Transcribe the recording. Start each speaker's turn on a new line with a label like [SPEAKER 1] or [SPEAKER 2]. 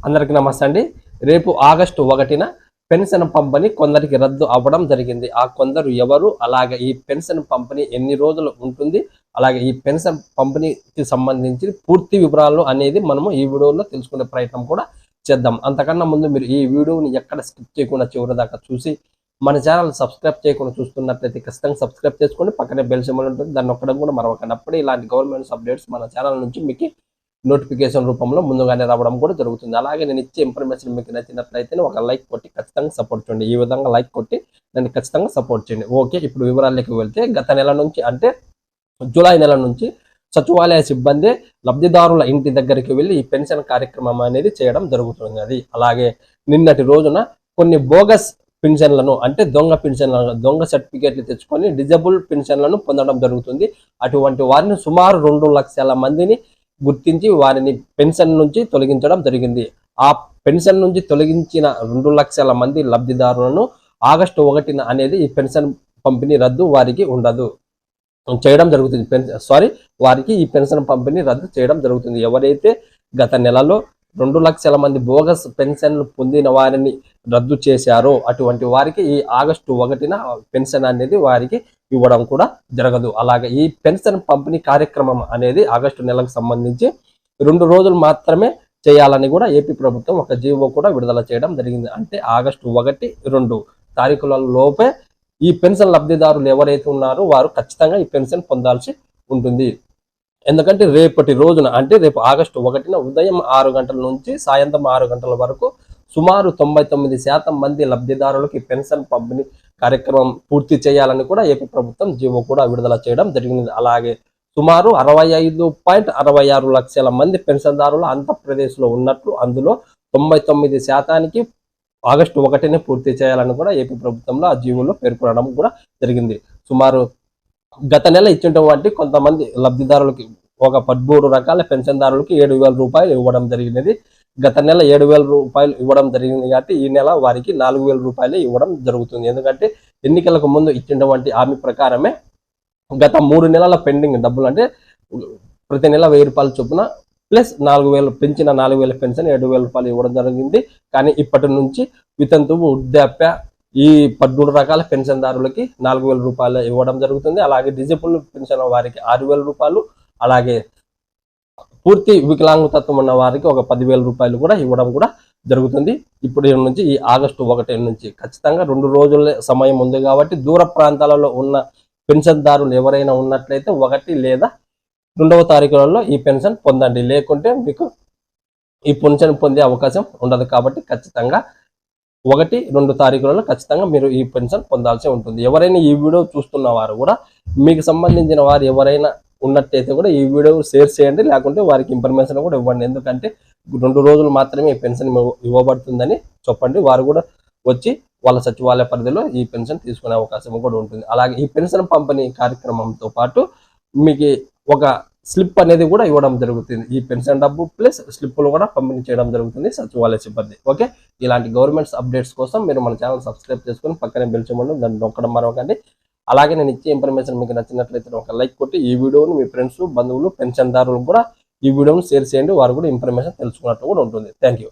[SPEAKER 1] అందరికీ నమస్తే అండి. రేపు ఆగస్టు 1న పెన్షన్ పంపిణీ కొందరికి రద్దు అవ్వడం జరిగింది. ఆ కొందరు ఎవరు, అలాగే ఈ పెన్షన్ పంపిణీ ఎన్ని రోజులు ఉంటుంది, అలాగే ఈ పెన్షన్ పంపిణీకి సంబంధించి పూర్తి వివరాలు అనేది మనము ఈ వీడియోలో తెలుసుకునే ప్రయత్నం కూడా చేద్దాం. అంతకన్నా ముందు మీరు ఈ వీడియోని ఎక్కడ స్కిప్ చేయకుండా చివరి దాకా చూసి మన ఛానల్ సబ్స్క్రైబ్ చేయకుండా చూస్తున్నట్లయితే ఖచ్చితంగా సబ్స్క్రైబ్ చేసుకోండి. పక్కనే బెల్ సింబల్ ఉంటుంది, దాన్ని నొక్కడం కూడా మరొకటి. అప్పుడే ఇలాంటి గవర్నమెంట్ అప్డేట్స్ మన ఛానల్ నుంచి మీకు నోటిఫికేషన్ రూపంలో ముందుగానే రావడం కూడా జరుగుతుంది. అలాగే నేను ఇచ్చే ఇన్ఫర్మేషన్ మీకు నచ్చినట్లయితే ఒక లైక్ కొట్టి ఖచ్చితంగా సపోర్ట్ చేయండి. ఈ విధంగా లైక్ కొట్టి నన్ను ఖచ్చితంగా సపోర్ట్ చేయండి. ఓకే, ఇప్పుడు వివరాల్లోకి వెళ్తే గత నెల నుంచి అంటే జూలై నెల నుంచి సచివాలయ సిబ్బంది లబ్ధిదారుల ఇంటి దగ్గరికి వెళ్ళి ఈ పెన్షన్ కార్యక్రమం అనేది చేయడం జరుగుతున్నది. అలాగే నిన్నటి రోజున కొన్ని బోగస్ పెన్షన్లను అంటే దొంగ పెన్షన్లను, దొంగ సర్టిఫికేట్లు తెచ్చుకొని డిజబుల్ పెన్షన్లను పొందడం జరుగుతుంది. అటువంటి వారిని సుమారు 2 లక్షల మందిని గుర్తించి వారిని పెన్షన్ నుంచి తొలగించడం జరిగింది. ఆ పెన్షన్ నుంచి తొలగించిన 2 లక్షల మంది లబ్ధిదారులను ఆగస్టు 1న అనేది ఈ పెన్షన్ పంపిణీ రద్దు వారికి ఉండదు చేయడం జరుగుతుంది. వారికి ఈ పెన్షన్ పంపిణీ రద్దు చేయడం జరుగుతుంది. ఎవరైతే గత నెలలో 2 లక్షల మంది బోగస్ పెన్షన్లు పొందిన వారిని రద్దు చేశారో అటువంటి వారికి ఈ ఆగస్టు 1న పెన్షన్ అనేది వారికి ఇవ్వడం కూడా జరగదు. అలాగే ఈ పెన్షన్ పంపిణీ కార్యక్రమం అనేది ఆగస్టు నెలకు సంబంధించి 2 రోజులు మాత్రమే చేయాలని కూడా ఏపీ ప్రభుత్వం ఒక జీవో కూడా విడుదల చేయడం జరిగింది. అంటే ఆగస్టు 1, 2 తారీఖుల లోపే ఈ పెన్షన్ లబ్ధిదారులు ఎవరైతే ఉన్నారో వారు ఖచ్చితంగా ఈ పెన్షన్ పొందాల్సి ఉంటుంది. ఎందుకంటే రేపటి రోజున అంటే రేపు ఆగస్టు 1న ఉదయం 6 గంటల నుంచి సాయంత్రం 6 గంటల వరకు సుమారు 99% మంది లబ్ధిదారులకు ఈ పెన్షన్ పంపిణీ కార్యక్రమం పూర్తి చేయాలని కూడా ఏపీ ప్రభుత్వం జీవో కూడా విడుదల చేయడం జరిగింది. అలాగే సుమారు 65.66 లక్షల మంది పెన్షన్దారులు ఆంధ్రప్రదేశ్లో ఉన్నట్లు, అందులో 99% ఆగస్టు 1నే పూర్తి చేయాలని కూడా ఏపీ ప్రభుత్వంలో ఆ జీవోలో పేర్కొనడం కూడా జరిగింది. సుమారు గత నెల ఇచ్చినటువంటి కొంతమంది లబ్ధిదారులకి ఒక 13 రకాల పెన్షన్దారులకి 7,000 రూపాయలు ఇవ్వడం జరిగినది. గత నెల 7,000 రూపాయలు ఇవ్వడం జరిగింది కాబట్టి ఈ నెల వారికి 4,000 రూపాయలు ఇవ్వడం జరుగుతుంది. ఎందుకంటే ఎన్నికలకు ముందు ఇచ్చినటువంటి హామీ ప్రకారమే గత 3 నెలల పెండింగ్ డబ్బులు అంటే ప్రతి నెల 1,000 రూపాయలు చొప్పున ప్లస్ 4,000 పెంచిన 4,000 పెన్షన్ 7,000 రూపాయలు ఇవ్వడం జరిగింది. కానీ ఇప్పటి నుంచి వితంతువు, వృద్ధాప్య ఈ 13 రకాల పెన్షన్దారులకి 4,000 రూపాయలు ఇవ్వడం జరుగుతుంది. అలాగే డిజబుల్ పెన్షన్ వారికి 6,000 రూపాయలు, అలాగే పూర్తి వికలాంగతత్వం ఉన్న వారికి ఒక 10,000 రూపాయలు కూడా ఇవ్వడం కూడా జరుగుతుంది. ఇప్పుడు నుంచి ఈ ఆగస్టు 1 నుంచి ఖచ్చితంగా 2 రోజుల సమయం ఉంది కాబట్టి దూర ప్రాంతాలలో ఉన్న పెన్షన్దారులు ఎవరైనా ఉన్నట్లయితే 1 లేదా 2వ తారీఖులలో ఈ పెన్షన్ పొందండి. లేకుంటే మీకు ఈ పెన్షన్ పొందే అవకాశం ఉండదు. కాబట్టి ఖచ్చితంగా 1, 2 తారీఖులలో ఖచ్చితంగా మీరు ఈ పెన్షన్ పొందాల్సి ఉంటుంది. ఎవరైనా ఈ వీడియో చూస్తున్న వారు కూడా మీకు సంబంధించిన వారు ఎవరైనా ఉన్నట్టయితే కూడా ఈ వీడియో షేర్ చేయండి, లేకుంటే వారికి ఇన్ఫర్మేషన్ కూడా ఇవ్వండి. ఎందుకంటే 2 రోజులు మాత్రమే ఈ పెన్షన్ ఇవ్వబడుతుందని చెప్పండి. వారు కూడా వచ్చి వాళ్ళ సచివాలయ పరిధిలో ఈ పెన్షన్ తీసుకునే అవకాశం కూడా ఉంటుంది. అలాగే ఈ పెన్షన్ పంపిణీ కార్యక్రమంతో పాటు మీకు ఒక స్లిప్ అనేది కూడా ఇవ్వడం జరుగుతుంది. ఈ పెన్షన్ డబ్బు ప్లస్ స్లిప్పులు కూడా పంపిణీ చేయడం జరుగుతుంది సచివాలయ సిబ్బంది. ఓకే, ఇలాంటి గవర్నమెంట్స్ అప్డేట్స్ కోసం మీరు మన ఛానల్ సబ్స్క్రైబ్ చేసుకొని పక్కనే బెల్ సింబల్ దాన్ని నొక్కడం మరొకండి. అలాగే నేను ఇచ్చే ఇన్ఫర్మేషన్ మీకు నచ్చినట్లయితే ఒక లైక్ కొట్టి ఈ వీడియోని మీ ఫ్రెండ్స్, బంధువులు, పెన్షన్దారులకు కూడా ఈ వీడియోని షేర్ చేయండి. వారు కూడా ఇన్ఫర్మేషన్ తెలుసుకున్నట్టు కూడా ఉంటుంది. Thank you.